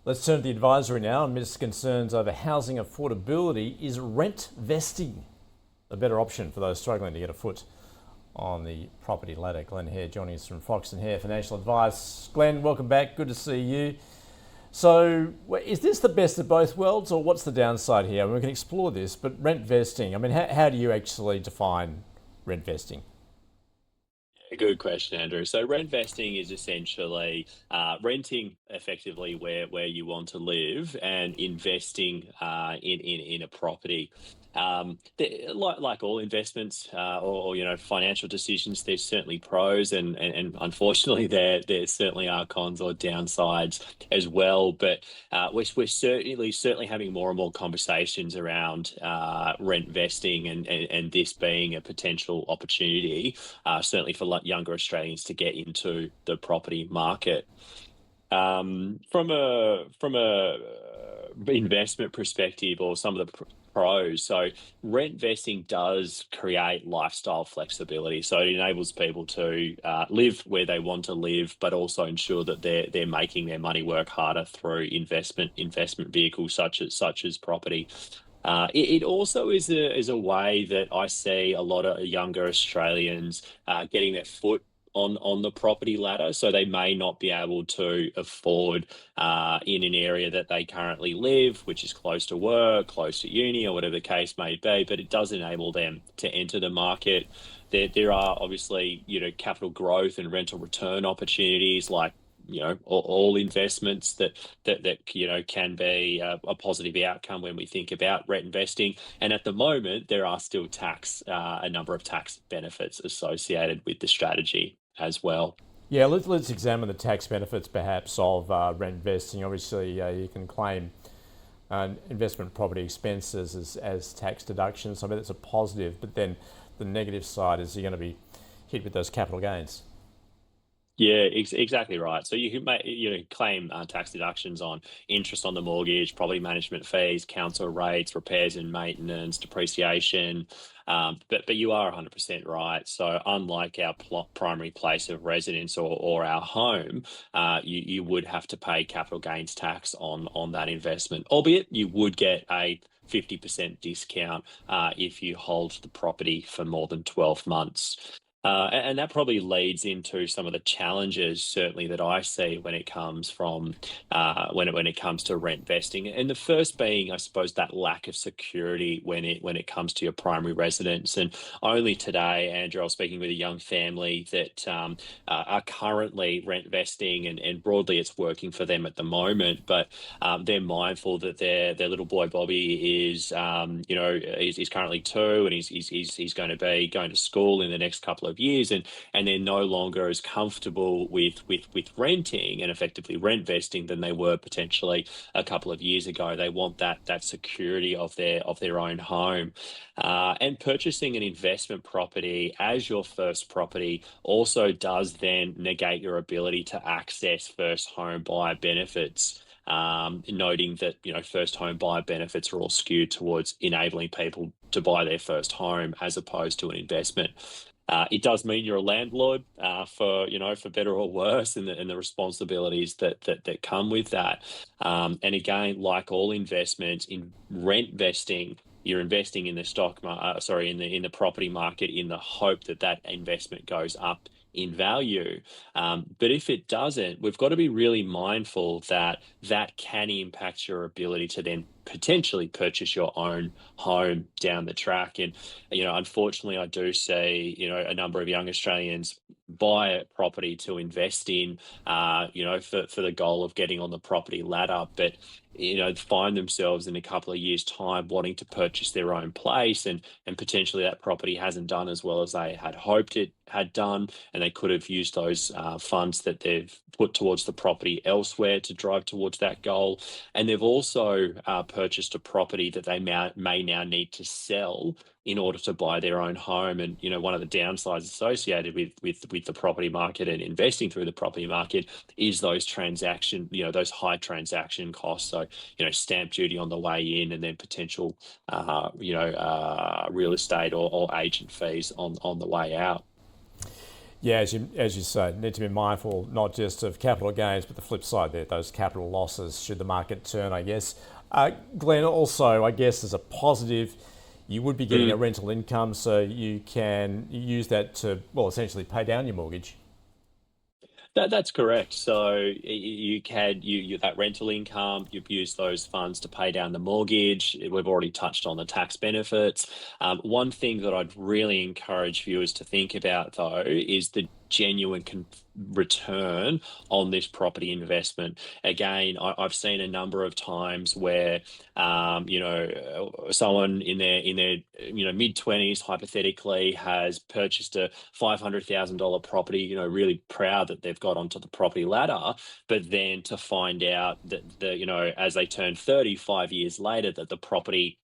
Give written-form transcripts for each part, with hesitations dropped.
Let's turn to the advisory now. Amidst concerns over housing affordability, is rent vesting a better option for those struggling to get a foot on the property ladder? Glen Hare joining us from Fox and Hare Financial Advice. Glen, welcome back. Good to see you. So is this the best of both worlds, or what's the downside here? I mean, we can explore this, but rent vesting, I mean, how do you actually define rent vesting? A good question, Andrew. So rent vesting is essentially renting effectively where you want to live and investing in a property. Like all investments or financial decisions, there's certainly pros and unfortunately there certainly are cons or downsides as well. But we're certainly having more and more conversations around rent vesting and this being a potential opportunity, certainly for younger Australians to get into the property market. From a investment perspective or some of the pros, so rent vesting does create lifestyle flexibility. So it enables people to live where they want to live, but also ensure that they're making their money work harder through investment vehicles such as property. It also is a way that I see a lot of younger Australians getting their foot on the property ladder. So they may not be able to afford in an area that they currently live, which is close to work, close to uni, or whatever the case may be, but it does enable them to enter the market. There are obviously, capital growth and rental return opportunities like all investments that can be a positive outcome when we think about rent investing. And at the moment, there are still a number of tax benefits associated with the strategy as well. Yeah, let's examine the tax benefits perhaps of rent vesting. Obviously, you can claim investment property expenses as tax deductions. I mean, that's a positive, but then the negative side is you're going to be hit with those capital gains. Yeah, exactly right. So you can claim tax deductions on interest on the mortgage, property management fees, council rates, repairs and maintenance, depreciation. But you are 100% right. So unlike our primary place of residence or our home, you would have to pay capital gains tax on that investment, albeit you would get a 50% discount if you hold the property for more than 12 months. And that probably leads into some of the challenges, certainly that I see when it comes when it comes to rent vesting. And the first being, I suppose, that lack of security when it comes to your primary residence. And only today, Andrew, I was speaking with a young family that are currently rent vesting, and broadly, it's working for them at the moment. But they're mindful that their little boy Bobby is currently 2, and he's going to be going to school in the next couple of years, and they're no longer as comfortable with renting and effectively rent vesting than they were potentially a couple of years ago. They want that security of their own home, and purchasing an investment property as your first property also does then negate your ability to access first home buyer benefits. Noting that first home buyer benefits are all skewed towards enabling people to buy their first home as opposed to an investment. It does mean you're a landlord for better or worse, and the responsibilities that come with that. And again, like all investments in rent vesting, you're investing in the in the property market in the hope that investment goes up in value. But if it doesn't, we've got to be really mindful that can impact your ability to then potentially purchase your own home down the track. And, unfortunately, I do see, a number of young Australians buy a property to invest in, for the goal of getting on the property ladder, but find themselves in a couple of years' time wanting to purchase their own place, and potentially that property hasn't done as well as they had hoped it had done, and they could have used those funds that they've put towards the property elsewhere to drive towards that goal. And they've also purchased a property that they may now need to sell in order to buy their own home. And one of the downsides associated with the property market and investing through the property market is those those high transaction costs. So stamp duty on the way in, and then potential real estate or agent fees on the way out. Yeah, as you say, need to be mindful not just of capital gains, but the flip side there, those capital losses should the market turn, I guess. Glenn, also, I guess as a positive, you would be getting a rental income, so you can use that to, well, essentially pay down your mortgage. That's correct. So you can you that rental income, you've used those funds to pay down the mortgage. We've already touched on the tax benefits. One thing that I'd really encourage viewers to think about, though, is the genuine return on this property investment. Again, I've seen a number of times where someone in their mid-20s hypothetically has purchased a $500,000 property, really proud that they've got onto the property ladder, but then to find out that as they turn 35 years later, that the property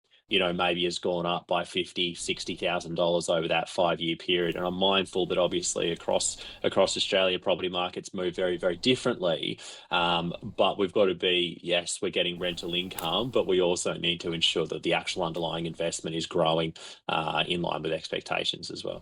maybe has gone up by $50,000, $60,000 over that 5 year period. And I'm mindful that obviously across Australia, property markets move very, very differently. But we've got to be, yes, we're getting rental income, but we also need to ensure that the actual underlying investment is growing in line with expectations as well.